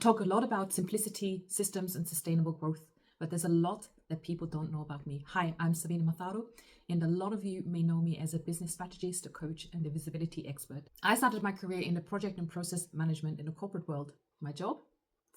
talk a lot about simplicity, systems, and sustainable growth, but there's a lot that people don't know about me. Hi, I'm Sabine Matharo, and a lot of you may know me as a business strategist, a coach, and a visibility expert. I started my career in the project and process management in the corporate world. My job?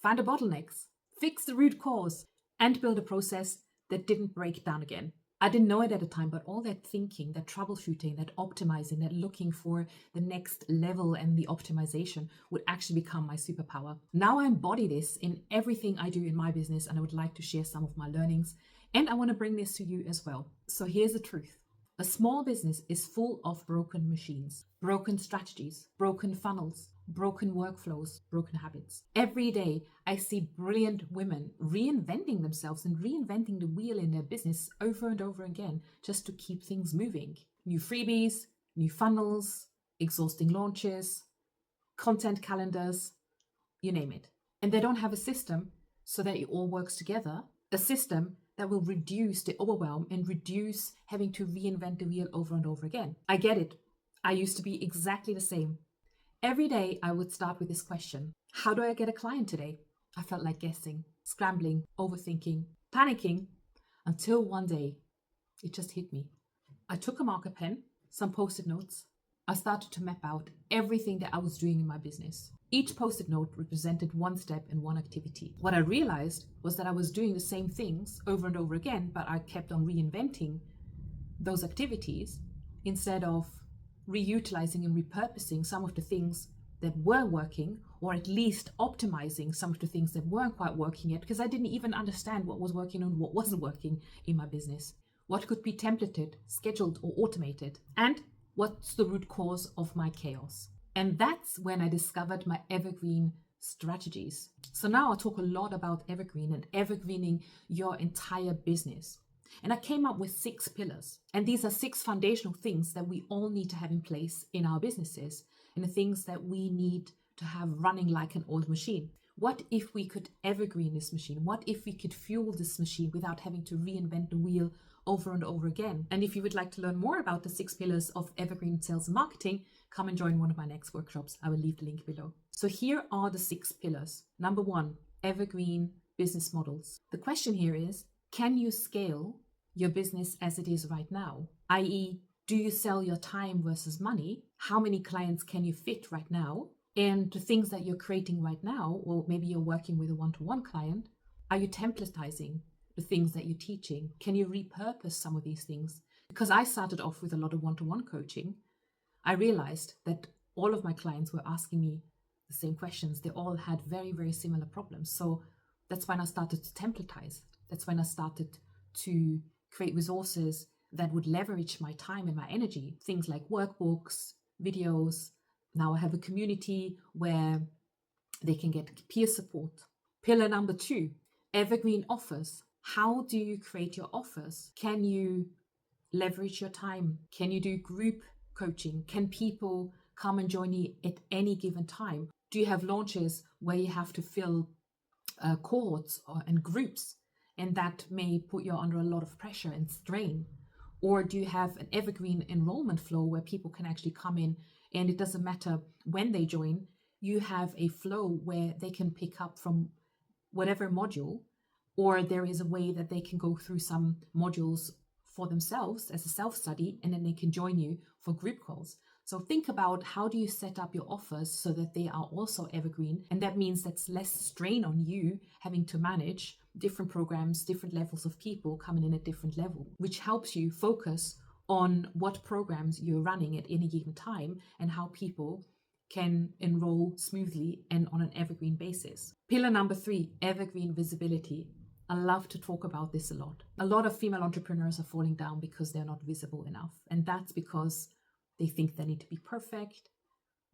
Find the bottlenecks, fix the root cause, and build a process that didn't break down again. I didn't know it at the time, but all that thinking, that troubleshooting, that optimizing, that looking for the next level and the optimization would actually become my superpower. Now I embody this in everything I do in my business, and I would like to share some of my learnings, and I want to bring this to you as well. So here's the truth. A small business is full of broken machines, broken strategies, broken funnels, broken workflows, broken habits. Every day, I see brilliant women reinventing themselves and reinventing the wheel in their business over and over again just to keep things moving. New freebies, new funnels, exhausting launches, content calendars, you name it. And they don't have a system so that it all works together, a system that will reduce the overwhelm and reduce having to reinvent the wheel over and over again. I get it. I used to be exactly the same. Every day I would start with this question: how do I get a client today? I felt like guessing, scrambling, overthinking, panicking, until one day it just hit me. I took a marker pen, some post-it notes. I started to map out everything that I was doing in my business. Each post-it note represented one step and one activity. What I realized was that I was doing the same things over and over again, but I kept on reinventing those activities instead of reutilizing and repurposing some of the things that were working, or at least optimizing some of the things that weren't quite working yet, because I didn't even understand what was working and what wasn't working in my business. What could be templated, scheduled, or automated? And what's the root cause of my chaos? And that's when I discovered my Evergreen strategies. So now I talk a lot about Evergreen and evergreening your entire business. And I came up with 6 pillars. And these are 6 foundational things that we all need to have in place in our businesses, and the things that we need to have running like an old machine. What if we could evergreen this machine? What if we could fuel this machine without having to reinvent the wheel over and over again? And if you would like to learn more about the 6 pillars of Evergreen sales and marketing, come and join one of my next workshops. I will leave the link below. So here are the 6 pillars. Number 1, evergreen business models. The question here is, can you scale your business as it is right now? i.e., do you sell your time versus money? How many clients can you fit right now? And the things that you're creating right now, or maybe you're working with a one-to-one client, are you templatizing the things that you're teaching? Can you repurpose some of these things? Because I started off with a lot of one-to-one coaching, I realized that all of my clients were asking me the same questions. They all had very, very similar problems. So that's when I started to templatize. That's when I started to create resources that would leverage my time and my energy. Things like workbooks, videos. Now I have a community where they can get peer support. Pillar number 2, evergreen offers. How do you create your offers? Can you leverage your time? Can you do group coaching? Can people come and join you at any given time? Do you have launches where you have to fill cohorts and groups, and that may put you under a lot of pressure and strain? Or do you have an evergreen enrollment flow where people can actually come in, and it doesn't matter when they join, you have a flow where they can pick up from whatever module, or there is a way that they can go through some modules for themselves as a self-study, and then they can join you for group calls. So think about, how do you set up your offers so that they are also evergreen? And that means that's less strain on you having to manage different programs, different levels of people coming in at different level, which helps you focus on what programs you're running at any given time and how people can enroll smoothly and on an evergreen basis. Pillar number 3, evergreen visibility. I love to talk about this a lot. A lot of female entrepreneurs are falling down because they're not visible enough. And that's because they think they need to be perfect.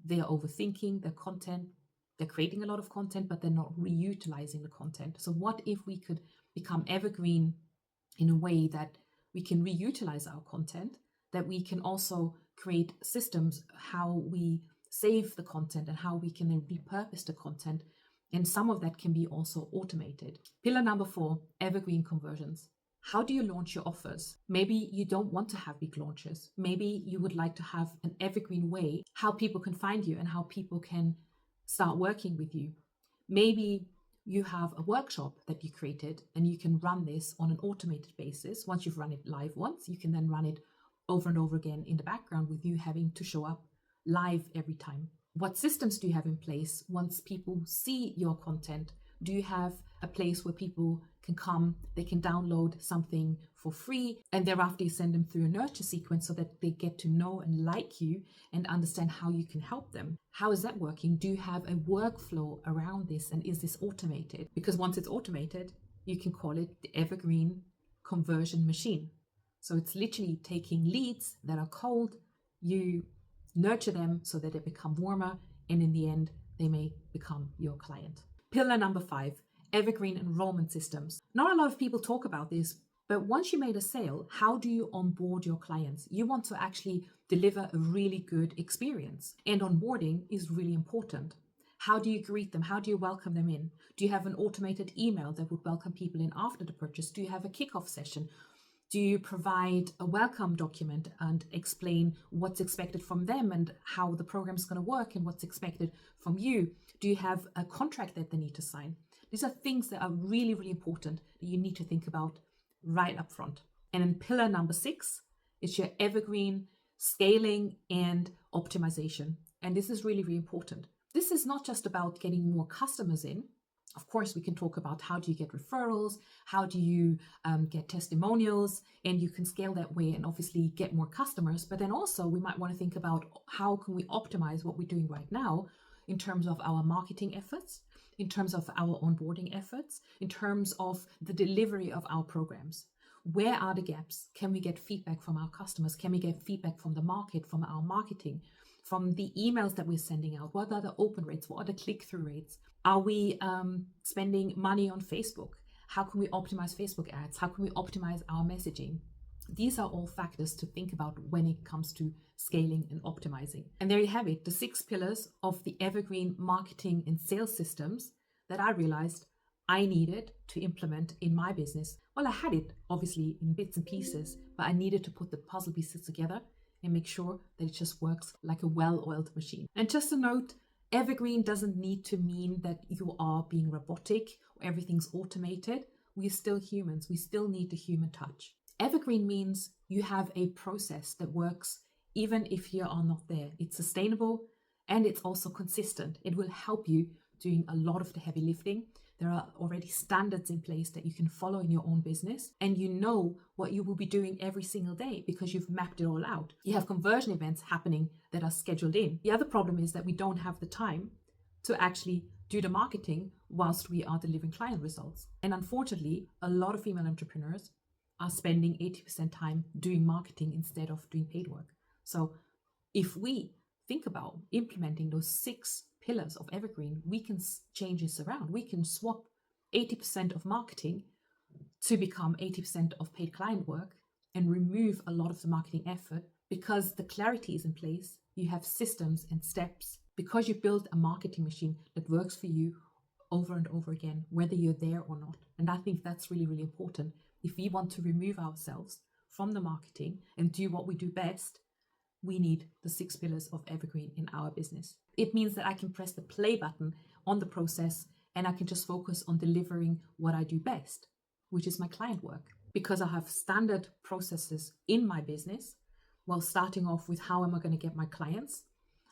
They're overthinking their content. They're creating a lot of content, but they're not reutilizing the content. So what if we could become evergreen in a way that we can reutilize our content, that we can also create systems how we save the content and how we can then repurpose the content. And some of that can be also automated. Pillar number 4, evergreen conversions. How do you launch your offers? Maybe you don't want to have big launches. Maybe you would like to have an evergreen way how people can find you and how people can start working with you. Maybe you have a workshop that you created and you can run this on an automated basis. Once you've run it live once, you can then run it over and over again in the background with you having to show up live every time. What systems do you have in place once people see your content? Do you have a place where people can come, they can download something for free, and thereafter you send them through a nurture sequence so that they get to know and like you and understand how you can help them? How is that working? Do you have a workflow around this, and is this automated? Because once it's automated, you can call it the Evergreen conversion machine. So it's literally taking leads that are cold, you nurture them so that they become warmer, and in the end, they may become your client. Pillar number 5, Evergreen enrollment systems. Not a lot of people talk about this, but once you made a sale, how do you onboard your clients? You want to actually deliver a really good experience, and onboarding is really important. How do you greet them? How do you welcome them in? Do you have an automated email that would welcome people in after the purchase? Do you have a kickoff session? Do you provide a welcome document and explain what's expected from them and how the program is going to work and what's expected from you? Do you have a contract that they need to sign? These are things that are really, really important that you need to think about right up front. And then pillar number 6 is your evergreen scaling and optimization. And this is really, really important. This is not just about getting more customers in. Of course, we can talk about how do you get referrals, how do you get testimonials, and you can scale that way and obviously get more customers. But then also we might want to think about how can we optimize what we're doing right now in terms of our marketing efforts, in terms of our onboarding efforts, in terms of the delivery of our programs. Where are the gaps? Can we get feedback from our customers? Can we get feedback from the market, from our marketing, from the emails that we're sending out? What are the open rates? What are the click-through rates? Are we spending money on Facebook? How can we optimize Facebook ads? How can we optimize our messaging? These are all factors to think about when it comes to scaling and optimizing. And there you have it, the 6 pillars of the Evergreen marketing and sales systems that I realized I needed to implement in my business. Well, I had it obviously in bits and pieces, but I needed to put the puzzle pieces together and make sure that it just works like a well-oiled machine. And just a note, Evergreen doesn't need to mean that you are being robotic or everything's automated. We're still humans. We still need the human touch. Evergreen means you have a process that works even if you are not there. It's sustainable and it's also consistent. It will help you doing a lot of the heavy lifting. There are already standards in place that you can follow in your own business, and you know what you will be doing every single day because you've mapped it all out. You have conversion events happening that are scheduled in. The other problem is that we don't have the time to actually do the marketing whilst we are delivering client results. And unfortunately, a lot of female entrepreneurs are spending 80% time doing marketing instead of doing paid work. So if we think about implementing those 6 pillars of Evergreen, we can change this around. We can swap 80% of marketing to become 80% of paid client work and remove a lot of the marketing effort because the clarity is in place. You have systems and steps because you build a marketing machine that works for you over and over again, whether you're there or not. And I think that's really, really important. If we want to remove ourselves from the marketing and do what we do best, we need the 6 pillars of Evergreen in our business. It means that I can press the play button on the process and I can just focus on delivering what I do best, which is my client work. Because I have standard processes in my business, while starting off with how am I going to get my clients?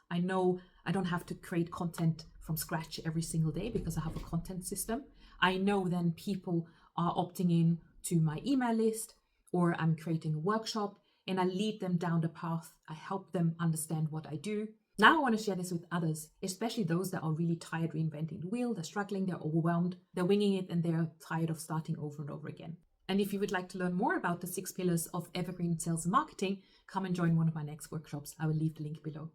I know I don't have to create content from scratch every single day because I have a content system. I know then people are opting in to my email list, or I'm creating a workshop and I lead them down the path. I help them understand what I do. Now I want to share this with others, especially those that are really tired reinventing the wheel. They're struggling, they're overwhelmed, they're winging it, and they're tired of starting over and over again. And if you would like to learn more about the 6 pillars of Evergreen sales and marketing, come and join one of my next workshops. I will leave the link below.